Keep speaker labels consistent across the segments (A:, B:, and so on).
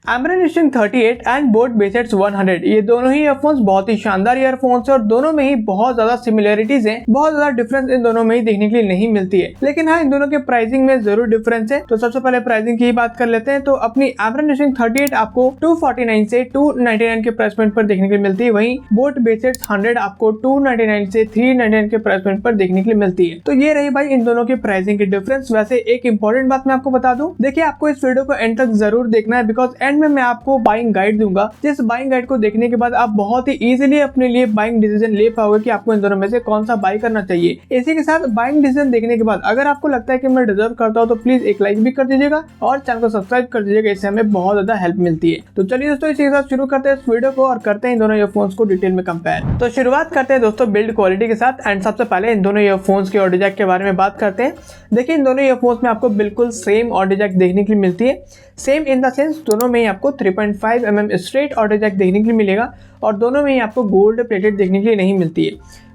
A: Amren Instinct 38 and boat बेसेट्स 100 ये दोनों ही earphones बहुत ही शानदार ईयरफोन्स है और दोनों में ही बहुत ज्यादा सिमिलरिटीज हैं, बहुत ज्यादा डिफरेंस इन दोनों में ही देखने के लिए नहीं मिलती है। लेकिन हाँ, इन दोनों के प्राइसिंग में जरूर डिफरेंस है। तो सबसे पहले प्राइसिंग की ही बात कर लेते हैं। तो अपनी Amren Instinct 38 आपको 249 से 299 के प्राइस पॉइंट पर देखने के लिए मिलती है, वहीं बोट बेसेट्स 100 आपको 299 से 399 के प्राइस पॉइंट पर देखने के लिए मिलती है। तो ये रही भाई इन दोनों के प्राइसिंग की डिफरेंस। वैसे एक इंपॉर्टेंट बात मैं आपको बता दूं, देखिए आपको इस वीडियो को एंड तक जरूर देखना है, बिकॉज एंड में मैं आपको बाइंग गाइड दूंगा, जिस बाइंग गाइड को देखने के बाद आप बहुत ही इजीली अपने लिए बाइंग डिसीजन ले पाओगे कि आपको इन दोनों में से कौन सा बाई करना चाहिए। इसी के साथ बाइंग डिसीजन देखने के बाद अगर आपको लगता है कि मैं डिजर्व करता हूं तो प्लीज एक लाइक भी कर दीजिएगा और चैनल को सब्सक्राइब कर दीजिएगा, इससे हमें बहुत ज्यादा हेल्प मिलती है। तो चलिए दोस्तों, इसी के साथ शुरू करते हैं इस वीडियो को और करते हैं इन दोनों ईयरफोन्स को डिटेल में कंपेयर। तो शुरुआत करते हैं दोस्तों बिल्ड क्वालिटी के साथ एंड सबसे पहले इन दोनों ईयरफोन्स के ऑडियो जैक के बारे में बात करते हैं। देखिए इन दोनों ईयरफोन्स में आपको बिल्कुल सेम ऑडियो जैक देखने के लिए मिलती है। सेम इन द सेंस दोनों में ही आपको 3.5 mm स्ट्रेट ऑडियो जैक देखने के लिए मिलेगा और दोनों में ही आपको गोल्ड प्लेटेड देखने के लिए नहीं मिलती है।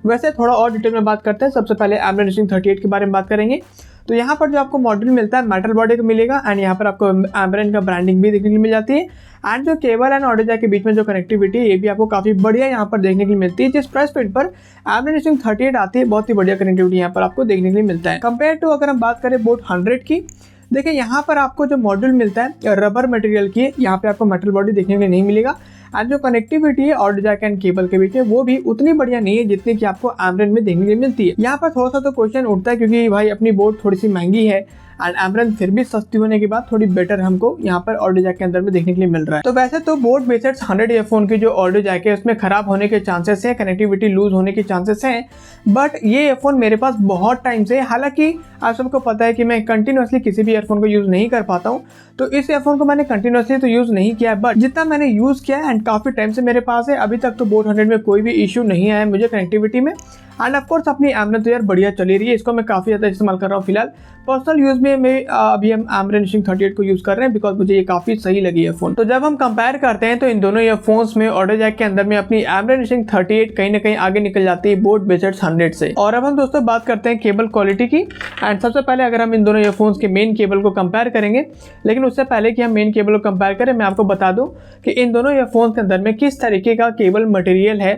A: वैसे थोड़ा और डिटेल में बात करते हैं। सबसे पहले Amren Instinct 38 के बारे में बात करेंगे। तो यहाँ पर जो आपको मॉड्यूल मिलता है मेटल बॉडी का मिलेगा एंड यहाँ पर आपको Amren का ब्रांडिंग भी देखने के लिए मिल जाती है एंड जो केबल एंड ऑडियो जैक के बीच में जो कनेक्टिविटी है ये भी आपको काफी बढ़िया यहाँ पर देखने के लिए मिलती है। जिस प्राइस पॉइंट पर Amren Instinct 38 आती है बहुत ही बढ़िया कनेक्टिविटी यहाँ पर आपको देखने के लिए मिलता है। कंपेयर टू अगर हम बात करें बोट 100 की, देखिए यहाँ पर आपको जो मॉड्यूल मिलता है रबर मटेरियल की, यहाँ पे आपको मेटल बॉडी देखने के लिए नहीं मिलेगा एंड जो कनेक्टिविटी है ऑडियो जैक एंड केबल के बीच में वो भी उतनी बढ़िया नहीं है जितनी कि आपको Amren में देखने के लिए मिलती है। यहाँ पर थोड़ा सा तो क्वेश्चन उठता है क्योंकि भाई अपनी बोट थोड़ी सी महंगी है एंड Amren फिर भी सस्ती होने के बाद थोड़ी बेटर हमको यहाँ पर ऑडियो जैक के अंदर में देखने के लिए मिल रहा है। तो वैसे तो बोट बेसेट्स 100 ईयरफोन की जो ऑडियो जैक है उसमें खराब होने के चांसेस हैं, कनेक्टिविटी लूज होने के चांसेस हैं, बट ये ईयरफोन मेरे पास बहुत टाइम से, हालांकि आप सबको पता है कि मैं कंटिन्यूसली किसी भी ईयरफोन को यूज नहीं कर पाता हूँ, तो इस ईयरफोन को मैंने कंटिन्यूसली तो यूज नहीं किया है, बट जितना मैंने यूज किया है एंड काफी टाइम से मेरे पास है, अभी तक तो बोट 100 में कोई भी इशू नहीं आया है मुझे कनेक्टिविटी में। एंड ऑफकोर्स अपनी Amren तो यार बढ़िया चली रही है, इसको मैं काफ़ी ज़्यादा इस्तेमाल कर रहा हूँ फिलहाल। पर्सनल यूज़ में मैं अभी हम Amren Instinct 38 को यूज़ कर रहे हैं बिकॉज मुझे ये काफ़ी सही लगी है फ़ोन। तो जब हम कंपेयर करते हैं तो इन दोनों ईयरफोन्स में ऑडियो जैक के अंदर में अपनी Amren Instinct 38 कहीं ना कहीं आगे निकल जाती है बोट बेसेट्स 100 से। और अब हम दोस्तों बात करते हैं केबल क्वालिटी की एंड सबसे पहले अगर हम इन दोनों ईयरफोन्स के मेन केबल को कंपेयर करेंगे, लेकिन उससे पहले कि हम मेन केबल को कंपेयर करें मैं आपको बता दूँ कि इन दोनों ईयरफोन्स के अंदर में किस तरीके का केबल मटेरियल है,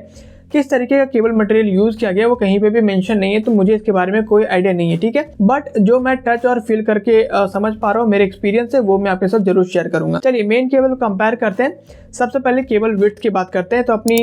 A: किस तरीके का केबल मटेरियल यूज किया गया वो कहीं पे भी मेंशन नहीं है, तो मुझे इसके बारे में कोई आइडिया नहीं है, ठीक है। बट जो मैं टच और फील करके समझ पा रहा हूँ, मेरे एक्सपीरियंस है, वो मैं आपके साथ जरूर शेयर करूंगा। चलिए मेन केबल को कंपेयर करते हैं। सबसे पहले केबल विड्थ की बात करते हैं। तो अपनी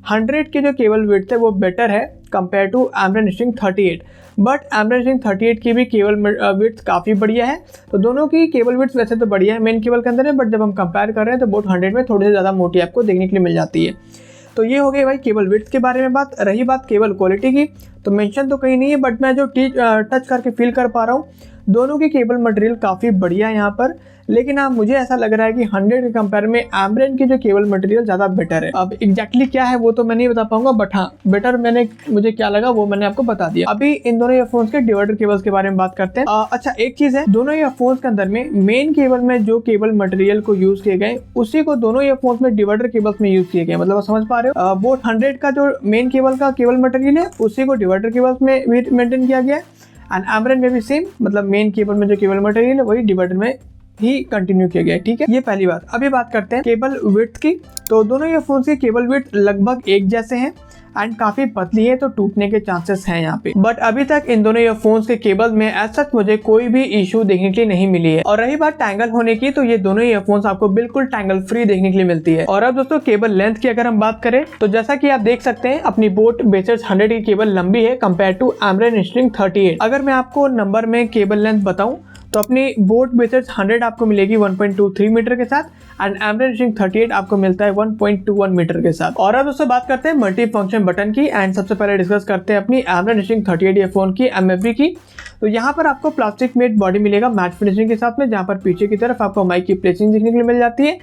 A: 100 की जो केबल विड्थ है वो बेटर है compare to Amren Instinct 38, but Amren Instinct 38 की भी केबल विड्थ काफ़ी बढ़िया है। तो दोनों की केबल विड्थ वैसे तो बढ़िया है मेन केबल के अंदर है, बट जब हम कंपेयर कर रहे हैं तो बोट 100 में थोड़ी सी ज़्यादा मोटी आपको देखने के लिए मिल जाती है। तो ये हो गई भाई केबल विड्थ के बारे में बात। रही बात केबल क्वालिटी की, तो मेंशन तो कहीं नहीं है, बट मैं जो टच करके फील कर पा रहा हूँ दोनों की केबल मटेरियल काफ़ी बढ़िया है यहाँ पर। लेकिन हाँ मुझे ऐसा लग रहा है कि 100 के कंपेयर में Amren की जो केबल मटेरियल ज़्यादा बेटर है। अब एग्जैक्टली क्या है वो तो मैं नहीं बता पाऊंगा, बट हाँ बेटर मुझे क्या लगा वो मैंने आपको बता दिया। अभी इन दोनों ईयरफोन्स के डिवाइडर केबल्स के बारे में बात करते हैं। अच्छा एक चीज़ है, दोनों ईयरफोन्स के अंदर में मेन केबल में जो केबल मटेरियल को यूज किए गए उसी को दोनों ईयरफोन्स में डिवाइडर केबल्स में यूज किए गए। मतलब आप समझ पा रहे हो, बोट 100 का जो मेन केबल का केबल मटेरियल है उसी को डिवाइडर केबल्स में मेंटेन किया गया है एंड Amren में भी सेम, मतलब मेन केबल में जो केबल मटेरियल है वही डिवाइडर में ही कंटिन्यू किया गया है, ठीक है। ये पहली बात। अभी बात करते हैं केबल विड्थ की। तो दोनों ईयरफोन्स के केबल विड्थ लगभग एक जैसे हैं एंड काफी पतली है, तो टूटने के चांसेस हैं यहाँ पे। बट अभी तक इन दोनों ईयरफोन्स के केबल में एज सच मुझे कोई भी इशू देखने के लिए नहीं मिली है। और रही बात टैंगल होने की, तो ये दोनों ईयरफोन्स आपको बिल्कुल टैंगल फ्री देखने के लिए मिलती है। और अब दोस्तों केबल लेंथ की अगर हम बात करें तो जैसा कि आप देख सकते हैं अपनी बोट बेसेट्स 100 की केबल लंबी है कंपेयर टू Amren Instinct 38। अगर मैं आपको नंबर में केबल लेंथ बताऊं तो अपनी बोट बेसेट्स 100 आपको मिलेगी 1.23 मीटर के साथ एंड Amren Instinct 38 आपको मिलता है 1.21 मीटर के साथ। और अब दोस्तों बात करते हैं मल्टी फंक्शन बटन की एंड सबसे पहले डिस्कस करते हैं अपनी Amren Instinct 38 ईयरफोन की MFB की। तो यहाँ पर आपको प्लास्टिक मेड बॉडी मिलेगा मैट फिनिशिंग के साथ में, जहाँ पर पीछे की तरफ आपको माइक की प्लेसिंग देखने के लिए मिल जाती है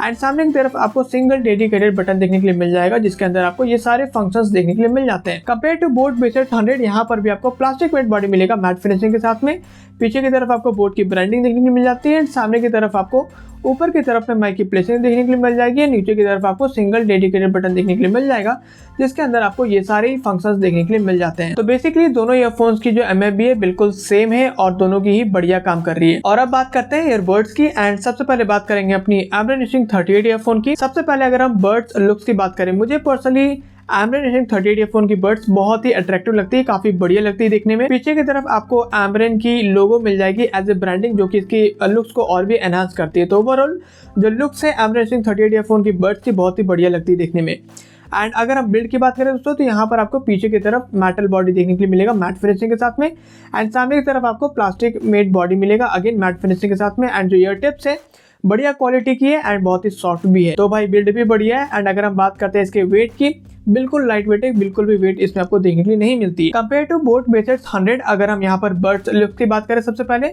A: एंड सामने की तरफ आपको सिंगल डेडिकेटेड बटन देखने के लिए मिल जाएगा जिसके अंदर आपको ये सारे फंक्शंस देखने के लिए मिल जाते हैं। कंपेयर टू बोट बेसेट्स 100 यहाँ पर भी आपको प्लास्टिक मेड बॉडी मिलेगा मैट फिनिशिंग के साथ में, पीछे की तरफ आपको बोट की ब्रांडिंग देखने को मिल जाती है एंड सामने की तरफ आपको ऊपर की तरफ में माइक की प्लेसिंग देखने के लिए मिल जाएगी। नीचे की तरफ आपको सिंगल डेडिकेटेड बटन देखने के लिए मिल जाएगा, जिसके अंदर आपको ये सारे ही फंक्शंस देखने के लिए मिल जाते हैं। तो बेसिकली दोनों ईयरफोन्स की जो MFB है बिल्कुल सेम है और दोनों की ही बढ़िया काम कर रही है। और अब बात करते हैं ईयरबड्स की, एंड सबसे पहले बात करेंगे अपनी Amren Instinct 38 ईयरफोन की। सबसे पहले अगर हम बड्स लुक्स की बात करें, मुझे पर्सनली Amren Instinct 38 ईयरफोन की बड्स बहुत ही अट्रैक्टिव लगती है, काफी बढ़िया लगती है देखने में। पीछे की तरफ आपको Amren की लोगो मिल जाएगी एज ए ब्रांडिंग, जो कि इसकी लुक्स को और भी एनहांस करती है। तो ओवरऑल जो लुक्स है Amren Instinct 38 ईयरफोन की बड्स की बहुत ही बढ़िया लगती है देखने में। एंड अगर हम बिल्ड की बात करें दोस्तों, तो यहाँ पर आपको पीछे की तरफ मेटल बॉडी देखने के लिए मिलेगा मैट फिनिशिंग के साथ में, एंड सामने की तरफ आपको प्लास्टिक मेड बॉडी मिलेगा अगेन मैट फिनिशिंग के साथ में। एंड जो ईयर टिप्स है बढ़िया क्वालिटी की है एंड बहुत ही सॉफ्ट भी है। तो भाई बिल्ड भी बढ़िया है। एंड अगर हम बात करते हैं इसके वेट की, बिल्कुल लाइट वेट है, बिल्कुल भी वेट इसमें आपको देखने के लिए नहीं मिलती कंपेयर टू बोट बेसेट्स 100। अगर हम यहाँ पर बड्स लुक्स की बात करें, सबसे पहले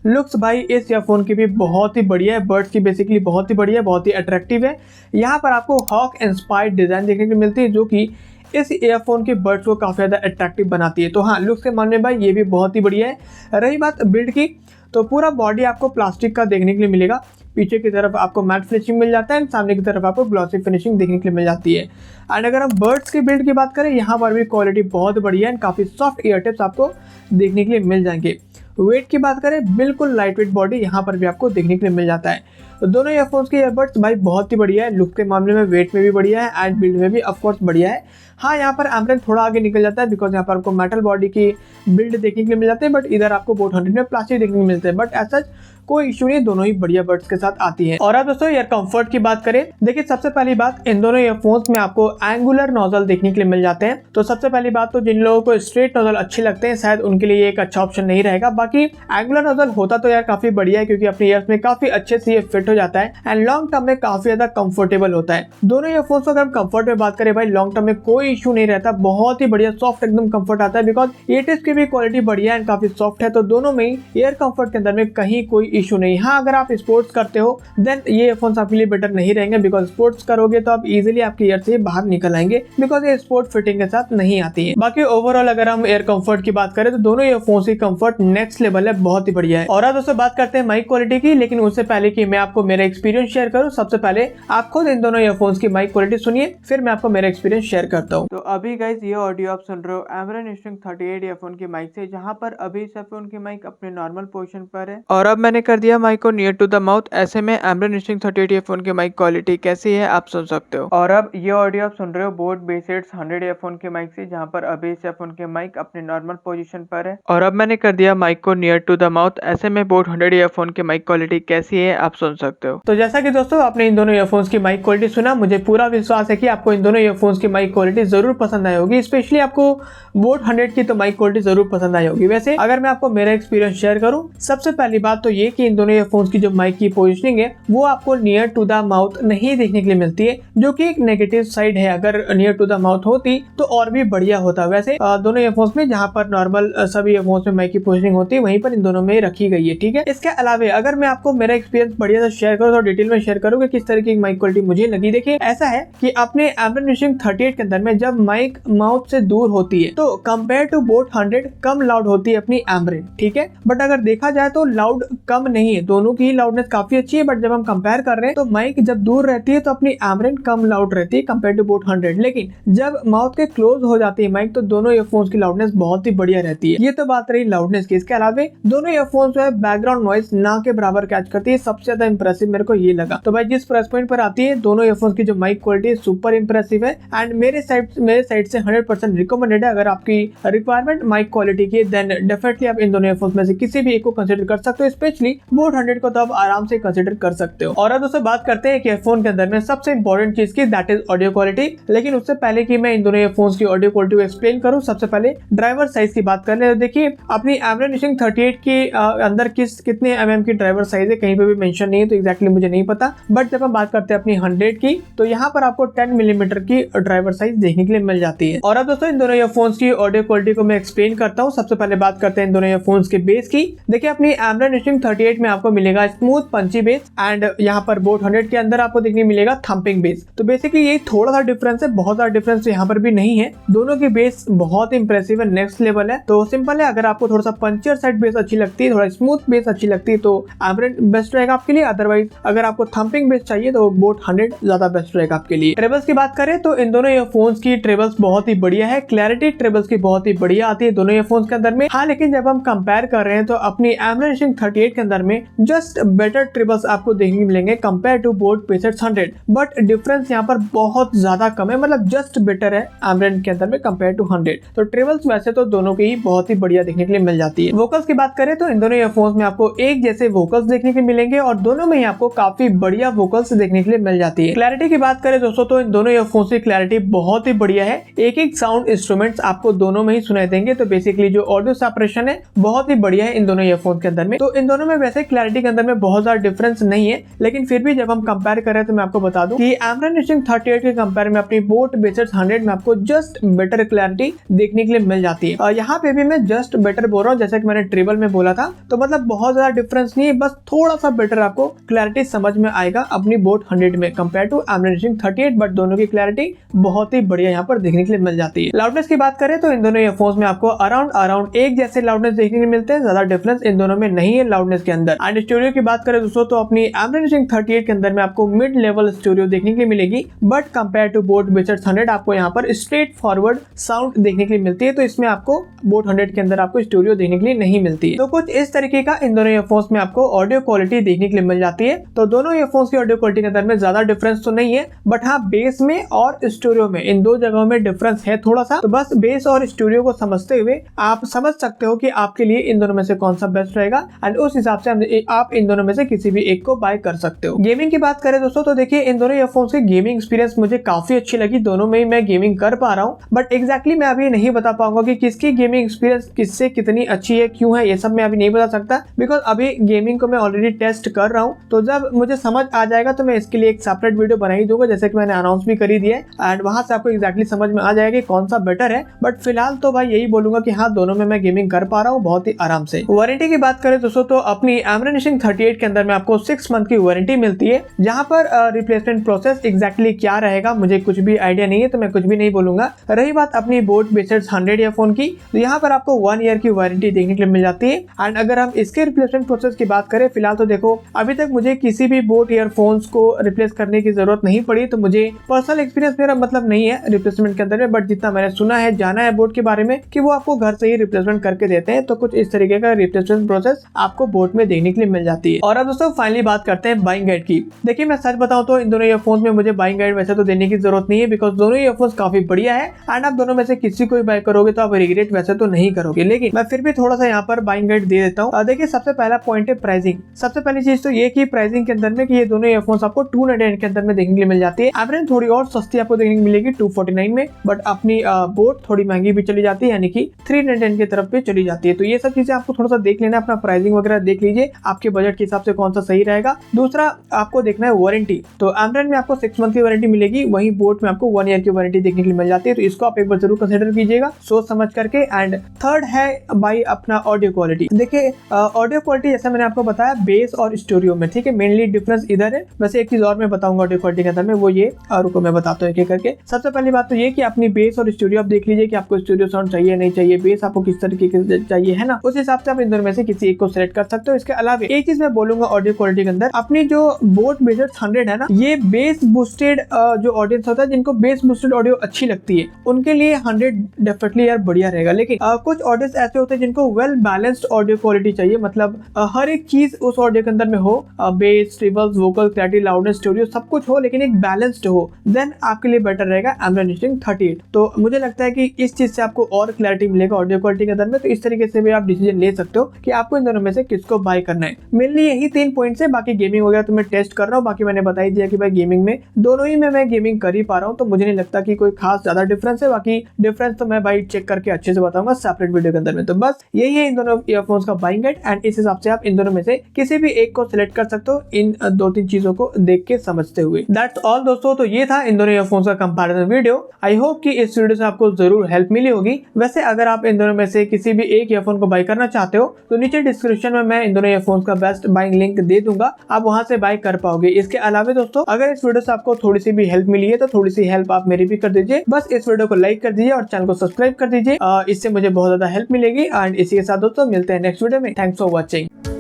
A: लुक्स भाई इस ईयरफोन की भी बहुत ही बढ़िया है, बड्स की बेसिकली बहुत ही बढ़िया, बहुत ही अट्रैक्टिव है। यहाँ पर आपको हॉक इंस्पायर्ड डिजाइन देखने को मिलती है, जो कि इस ईयरफोन के बड्स को काफ़ी ज़्यादा अट्रैक्टिव बनाती है। तो हाँ, लुक्स के मामले में भाई ये भी बहुत ही बढ़िया है। रही बात बिल्ड की, तो पूरा बॉडी आपको प्लास्टिक का देखने के लिए मिलेगा। पीछे की तरफ आपको मैट फिनिशिंग मिल जाता है एंड सामने की तरफ आपको ग्लॉसी फिनिशिंग देखने के लिए मिल जाती है। एंड अगर हम बड्स की बिल्ड की बात करें, यहाँ पर भी क्वालिटी बहुत बढ़िया है एंड काफ़ी सॉफ्ट ईयर टिप्स आपको देखने के लिए मिल जाएंगे। वेट की बात करें, बिल्कुल लाइट वेट बॉडी यहाँ पर भी आपको देखने के लिए मिल जाता है। तो दोनों ईयरफोन्स के ईयरबड्स भाई बहुत ही बढ़िया है, लुक के मामले में वेट में भी बढ़िया है एंड बिल्ड में भी ऑफकोर्स बढ़िया है। हाँ, यहाँ पर Amren थोड़ा आगे निकल जाता है बिकॉज यहाँ पर आपको मेटल बॉडी की बिल्ड देखने के लिए मिल जाते हैं, बट इधर आपको बोट 100 में प्लास्टिक देखने को मिलते हैं। बट एज सच कोई इशू नहीं, दोनों ही बढ़िया बड्स के साथ आती है। और अब दोस्तों ईयर कंफर्ट की बात करें, देखिए सबसे पहली बात, इन दोनों ईयरफोन्स में आपको एंगुलर नोजल देखने के लिए मिल जाते हैं। तो सबसे पहली बात, तो जिन लोगों को स्ट्रेट नोजल अच्छे लगते हैं शायद उनके लिए एक अच्छा ऑप्शन नहीं रहेगा। बाकी एंगुलर नोजल होता तो यार काफी बढ़िया है, क्योंकि अपने ईयर्स में काफी अच्छे से ये फिट हो जाता है एंड लॉन्ग टर्म में काफी ज्यादा कंफर्टेबल होता है। दोनों ईयरफोन्स अगर हम कंफर्ट में बात करें भाई, लॉन्ग टर्म में कोई इशू नहीं रहता, बहुत ही बढ़िया सॉफ्ट एकदम कंफर्ट आता है बिकॉज ईयर टिप्स की भी क्वालिटी बढ़िया एंड काफी सॉफ्ट है। तो दोनों में ईयर कंफर्ट के अंदर में कहीं कोई इशू नहीं। हाँ, अगर आप स्पोर्ट्स करते हो देन ये ईयरफोन्स आपके लिए बेटर नहीं रहेंगे, बिकॉज स्पोर्ट्स करोगे तो आप इजीली आपके ईयर से बाहर निकल आएंगे, बिकॉज ये स्पोर्ट फिटिंग के साथ नहीं आती है। बाकी ओवरऑल अगर हम एयर कंफर्ट की बात करें, तो दोनों ईयरफोन्स की कंफर्ट नेक्स्ट लेवल है, बहुत ही बढ़िया है। और अब दोस्तों बात करते हैं माइक क्वालिटी की, लेकिन उससे पहले कि मैं आपको मेरा एक्सपीरियंस शेयर करूं, सबसे पहले आप खुद इन दोनों ईयरफोन्स की माइक क्वालिटी सुनिए, फिर मैं आपको मेरा एक्सपीरियंस शेयर करता हूं। तो अभी गाइस ये ऑडियो आप सुन रहे हो Amren Instinct 38 ईयरफोन की माइक से, जहां पर अभी इस ईयरफोन की माइक अपने नॉर्मल पोजीशन पर है और अब मैंने कर दिया माइक को नियर टू द माउथ। ऐसे में Amren Instinct 38 ईयरफोन की माइक क्वालिटी कैसी है आप सुन सकते हो। और अब ये ऑडियो आप सुन रहे हो बोट बेसेट्स 100 ईयरफोन की माइक से, जहां पर अभी इस ईयरफोन की माइक अपने नॉर्मल पोजीशन पर है और अब मैंने कर दिया माइक को नियर टू द माउथ। ऐसे में बोट 100 ईयरफोन की माइक क्वालिटी कैसी है आप सुन सकते हो। तो जैसा कि दोस्तों आपने इन दोनों ईयरफोन्स की माइक क्वालिटी सुना, मुझे पूरा विश्वास है कि आपको इन दोनों ईयरफोन्स की माइक क्वालिटी जरूर पसंद आई होगी, स्पेशली आपको बोट 100 की तो माइक क्वालिटी जरूर पसंद आई होगी। वैसे अगर मैं आपको मेरा एक्सपीरियंस शेयर करूं, सबसे पहली बात तो ये कि इन दोनों ईयरफोन्स की जो माइक की पोजीशनिंग है वो आपको नियर टू द माउथ नहीं देखने के लिए मिलती है, जो कि एक नेगेटिव साइड है। अगर नियर टू द माउथ होती तो और भी बढ़िया होता। वैसे दोनों ईयरफोन्स में जहां पर नॉर्मल सभी ईयरफोन्स में माइक की पोजीशनिंग होती है, वहीं पर इन दोनों में रखी गई है, ठीक है। इसके अलावा अगर मैं आपको मेरा एक्सपीरियंस बढ़िया से शेयर करूं, तो डिटेल में शेयर करूंगा किस तरह की माइक क्वालिटी मुझे लगी। देखिए ऐसा है कि अपने Amren Instinct 38 के अंदर में जब माइक माउथ से दूर होती है तो कंपेयर टू बोट 100 कम लाउड होती है अपनी Amren, ठीक है। बट अगर देखा जाए तो लाउड कम नहीं है, दोनों की लाउडनेस काफी अच्छी है। बट जब हम कंपेयर कर रहे हैं तो माइक जब दूर रहती है तो अपनी Amren कम लाउड रहती है कंपेयर टू बोट 100, लेकिन जब माउथ के क्लोज हो जाती है माइक तो दोनों ईयरफोन्स की लाउडनेस बहुत ही बढ़िया रहती है। ये तो बात रही लाउडनेस की। इसके अलावा दोनों ईयरफोन्स जो है बैकग्राउंड नॉइज ना के बराबर कैच करती है, सबसे ज्यादा इंप्रेसिव मेरे को ये लगा। तो भाई जिस प्राइस पॉइंट पर आती है, दोनों ईयरफोन्स की जो माइक क्वालिटी है सुपर इंप्रेसिव है एंड मेरे साइड से 100% रिकमेंडेड है। अगर आपकी रिक्वायरमेंट माइक क्वालिटी की, देन डेफिनेटली आप इन दोनों ईयरफोन्स में से किसी भी एक को कंसीडर कर सकते हो, स्पेशली बोट 100 को तो आप आराम से कंसीडर कर सकते हो। और अब दोस्तों बात करते हैं ईयरफोन के अंदर में सबसे इंपॉर्टेंट चीज की, दैट इज ऑडियो क्वालिटी। लेकिन उससे पहले कि मैं इन दोनों ईयरफोन्स की ऑडियो क्वालिटी को एक्सप्लेन करूं, सबसे पहले ड्राइवर साइज की बात कर ले। देखिए अपनी Amren Instinct 38 के अंदर कितने mm की ड्राइवर साइज है कहीं पे भी मेंशन नहीं है, तो एक्जैक्टली मुझे नहीं पता। बट जब हम बात करते हैं अपनी 100 की, तो यहाँ पर आपको 10 मिलीमीटर की ड्राइवर साइज देखने के लिए मिल जाती है। और अब दोस्तों इन दोनों ईयरफोन्स की ऑडियो क्वालिटी को मैं एक्सप्लेन करता हूँ। सबसे पहले बात करते हैं इन दोनों ईयरफोन्स के बेस की। देखिए अपनी Amren Instinct 38 38 में आपको मिलेगा स्मूथ पंची बेस एंड यहाँ पर बोट 100 के अंदर आपको देखने मिलेगा थम्पिंग बेस। तो बेसिकली ये थोड़ा सा डिफरेंस है, बहुत ज्यादा डिफरेंस यहाँ पर भी नहीं है। दोनों की बेस बहुत इंप्रेसिव है, नेक्स्ट लेवल है। तो सिंपल है, अगर आपको थोड़ा सा पंचियर साइड बेस अच्छी लगती है, थोड़ा स्मूथ बेस अच्छी लगती है तो एमरेन बेस्ट रहेगा आपके लिए। अदरवाइज अगर आपको थम्पिंग बेस चाहिए तो बोट 100 ज्यादा बेस्ट रहेगा आपके लिए। ट्रेबल्स की बात करें तो इन दोनों ईयरफोन्स की ट्रेबल्स बहुत ही बढ़िया है, क्लैरिटी ट्रेबल्स की बहुत ही बढ़िया आती है दोनों ईयरफोन्स के अंदर में। हाँ, लेकिन जब हम कंपेयर कर रहे हैं तो अपनी एमरेन 38 के अंदर में जस्ट बेटर ट्रेबल्स आपको देखने मिलेंगे कंपेयर टू बोट पेसेट्स 100, बट डिफरेंस यहाँ पर बहुत ज्यादा कम है, मतलब जस्ट बेटर है एमरेन के अंदर में कंपेयर टू 100। तो ट्रेबल्स वैसे तो दोनों की बहुत ही बढ़िया देखने के लिए मिल जाती है। वोकल्स की बात करें तो इन दोनों ईयरफोन्स में आपको एक जैसे वोकल्स देखने के मिलेंगे और दोनों में ही आपको काफी बढ़िया वोकल्स देखने के लिए मिल जाती है। क्लैरिटी की बात करें दोस्तों तो इन दोनों ईयरफोन्स की क्लैरिटी बहुत ही बढ़िया है, एक एक साउंड इंस्ट्रूमेंट्स आपको दोनों में ही सुनाई देंगे। तो बेसिकली जो ऑडियो सेपरेशन है बहुत ही बढ़िया है इन दोनों ईयरफोन्स के अंदर में। तो इन दोनों में वैसे क्लैरिटी के अंदर में बहुत ज्यादा डिफरेंस नहीं है, लेकिन फिर भी जब हम कंपेयर करें तो मैं आपको बता दूं कि एमरेन 38 के कंपेयर में अपनी बोट बेसेट्स 100 में आपको जस्ट बेटर क्लैरिटी देखने के लिए मिल जाती है। और यहाँ पे भी मैं जस्ट बेटर बोल रहा हूँ, जैसा कि मैंने ट्रेबल में बोला था, तो मतलब बहुत ज्यादा डिफरेंस नहीं है, बस थोड़ा सा बेटर आपको क्लैरिटी समझ में आएगा अपनी बोट 100 में कंपेयर टू एमरेन 38, बट दोनों की क्लैरिटी बहुत ही बढ़िया यहाँ पर देखने के लिए मिल जाती है। लाउडनेस की बात करें तो इन दोनों ईयरफोन्स में आपको अराउंड एक जैसे लाउडनेस देखने को मिलते हैं, ज्यादा डिफरेंस इन दोनों में नहीं है लाउडनेस के अंदर। एंड स्टूडियो की बात करें दोस्तों तो अपनी एमरेन 38 के अंदर में आपको मिड लेवल स्टूडियो देखने के लिए मिलेगी, बट कंपेयर टू बोट बेसेट्स 100 आपको यहाँ पर स्ट्रेट फॉरवर्ड साउंड देखने के लिए मिलती है। तो इसमें आपको बोट 100 के अंदर आपको स्टूडियो देखने के लिए नहीं मिलती है। तो कुछ इस तरीके का इन दोनों ईयरफोन्स में आपको ऑडियो क्वालिटी देखने के लिए मिल जाती है। तो दोनों ईयरफोन्स की ऑडियो क्वालिटी के अंदर में ज्यादा डिफरेंस तो नहीं है, बट हाँ बेस में और स्टूडियो में इन दो जगहों में डिफरेंस है थोड़ा सा। तो बस बेस और स्टूडियो को समझते हुए आप समझ सकते हो कि आपके लिए इन दोनों में से कौन सा बेस्ट रहेगा, एंड उस हिसाब से आप इन दोनों में से किसी भी एक को बाय कर सकते हो। गेमिंग की बात करें दोस्तों तो देखिए इन दोनों ईयरफोन्स की गेमिंग एक्सपीरियंस मुझे काफी अच्छी लगी, दोनों में ही मैं गेमिंग कर पा रहा हूँ, बट एग्जैक्टली मैं अभी नहीं बता पाऊंगा कि किसकी गेमिंग एक्सपीरियंस किससे कितनी अच्छी है, क्यों है, ये सब मैं अभी नहीं बता सकता, बिकॉज अभी गेमिंग को मैं ऑलरेडी टेस्ट कर रहा हूँ। तो जब मुझे समझ आ जाएगा तो मैं इसके लिए एक सेपरेट वीडियो बना ही दूंगा, जैसे कि मैंने अनाउंस भी करी दिया है, एंड वहां से आपको एग्जैक्टली समझ में आ जाएगा कि कौन सा बेटर है। बट फिलहाल तो भाई यही बोलूंगा कि हाँ दोनों में मैं गेमिंग कर पा रहा हूँ बहुत ही आराम से। वारंटी की बात करें दोस्तों तो अपनी एमरेन 38 के अंदर में आपको 6 मंथ की वारंटी मिलती है, जहां पर रिप्लेसमेंट प्रोसेस एग्जैक्टली क्या रहेगा मुझे कुछ भी आइडिया नहीं है, तो मैं कुछ भी नहीं बोलूंगा। रही बात अपनी बोट बेसेट्स 100 ईयरफोन की, तो यहाँ पर आपको 1 ईयर की वारंटी देखने के लिए मिल जाती है। एंड अगर हम इसके रिप्लेसमेंट प्रोसेस की बात करें, फिलहाल तो देखो अभी तक मुझे किसी भी बोट ईयरफोन्स को रिप्लेस करने की जरूरत नहीं पड़ी, तो मुझे पर्सनल एक्सपीरियंस मेरा मतलब नहीं है रिप्लेसमेंट के अंदर में, बट जितना मैंने सुना है जाना है बोट के बारे में कि वो आपको घर से ही रिप्लेसमेंट करके देते हैं। तो कुछ इस तरीके का रिप्लेसमेंट प्रोसेस आपको बोट में देखने के लिए मिल जाती है। और अब दोस्तों फाइनली बात करते हैं बाइंग गाइड की। देखिए मैं सच बताऊं तो इन दोनों ईयरफोन्स में मुझे बाइंग गाइड वैसे तो देने की जरूरत नहीं है, बिकॉज दोनों ईयरफोन्स काफी बढ़िया है, एंड आप दोनों में से किसी को भी बाय करोगे तो आप रिग्रेट वैसे तो नहीं करोगे, लेकिन मैं फिर भी थोड़ा सा यहाँ पर बाइंग गाइड दे देता हूँ। देखिए सबसे पहला पॉइंट है प्राइसिंग। सबसे पहली चीज तो ये कि प्राइसिंग के अंदर में कि ये दोनों ईयरफोन्स आपको 299 के अंदर में देखने के लिए मिल जाती है। एमरेन थोड़ी और सस्ती आपको देखने को मिलेगी 249 में, बट अपनी बोट थोड़ी महंगी भी चली जाती है, यानी कि 399 की तरफ पे चली जाती है। तो ये सब चीजें आपको थोड़ा सा देख लेना, अपना प्राइसिंग वगैरह देख लीजिए, आपके बजट के हिसाब से कौन सा सही रहेगा। दूसरा आपको देखना है वारंटी। तो एमरेन में आपको 6 मंथ की वारंटी मिलेगी, वहीं बोट में आपको 1 ईयर की वारंटी देखने के लिए मिल जाती है। तो इसको आप एक बार जरूर कंसिडर कीजिएगा सोच समझ करके। एंड थर्ड है भाई अपना ऑडियो क्वालिटी। देखिए ऑडियो क्वालिटी जैसा मैंने आपको बताया बेस और स्टूडियो में, ठीक है, मेनली डिफरेंस इधर है। वैसे एक चीज और मैं बताऊंगा ऑडियो क्वालिटी के अंदर में, वो ये रुको मैं बताता हूँ एक एक करके। सबसे पहली बात तो ये कि अपनी बेस और स्टूडियो आप देख लीजिए कि आपको स्टूडियो साउंड चाहिए नहीं चाहिए, बेस आपको किस तरीके के चाहिए, है ना, उस हिसाब से आप इन दोनों में से किसी एक को सिलेक्ट कर सकते हो। इसके अलावा एक चीज मैं बोलूंगा ऑडियो क्वालिटी के अंदर, अपनी जो बोट बेसेट्स 100 है ना, ये बेस बूस्टेड जो ऑडियंस होता है, जिनको बेस बूस्टेड ऑडियो अच्छी लगती है, उनके लिए 100 डेफिनेटली यार बढ़िया रहेगा। लेकिन कुछ ऑडियंस ऐसे होते हैं जिनको वेल बैलेंस्ड ऑडियो क्वालिटी चाहिए, मतलब हर एक चीज उस ऑडियो के अंदर में हो, bass, trebles, vocal, clarity, loudness, studio सब कुछ हो, लेकिन एक बैलेंस्ड हो, देन आपके लिए बेटर रहेगा एमरेन 38। तो मुझे लगता है कि इस चीज से आपको और क्लैरिटी मिलेगा ऑडियो क्वालिटी के अंदर में। तो इस तरीके से भी आप डिसीजन ले सकते हो कि आपको इन दोनों में से किसको बाय करना है। मेनली यही 3 पॉइंट्स है, बाकी गेमिंग वगैरह तो मैं टेस्ट कर रहा हूँ, बाकी मैंने बता ही दिया कि भाई गेमिंग में दोनों ही में मैं गेमिंग कर ही पा रहा हूँ, तो मुझे नहीं लगता कि कोई खास ज्यादा डिफरेंस है। बाकी डिफरेंस तो मैं भाई चेक करके अच्छे से बताऊंगा सेपरेट वीडियो के अंदर में। तो बस यही है इन दोनों ईयरफोन्स का बाइंग गाइड, एंड इस हिसाब से आप इन दोनों में से किसी भी एक को सिलेक्ट कर सकते हो इन 2-3 चीजों को देख के समझते हुए। दैट्स ऑल दोस्तों, तो ये था इन दोनों ईयरफोन्स का कंपैरिजन वीडियो। आई होप कि इस वीडियो से आपको जरूर हेल्प मिली होगी। वैसे अगर आप इन दोनों में से किसी भी एक ईयरफोन को बाय करना चाहते हो तो नीचे डिस्क्रिप्शन में मैं इन दोनों ईयरफोन्स का बेस्ट बाइंग लिंक दे दूंगा, आप वहां से बाय कर पाओगे। इसके अलावा दोस्तों अगर इस वीडियो से आपको थोड़ी सी भी हेल्प मिली है तो थोड़ी सी हेल्प आप मेरी भी कर दीजिए। बस इस वीडियो को लाइक कर दीजिए और चैनल को सब्सक्राइब कर दीजिए, इससे मुझे बहुत ज्यादा हेल्प मिलेगी। एंड इसी के साथ दोस्तों मिलते हैं नेक्स्ट वीडियो में। Thanks for watching.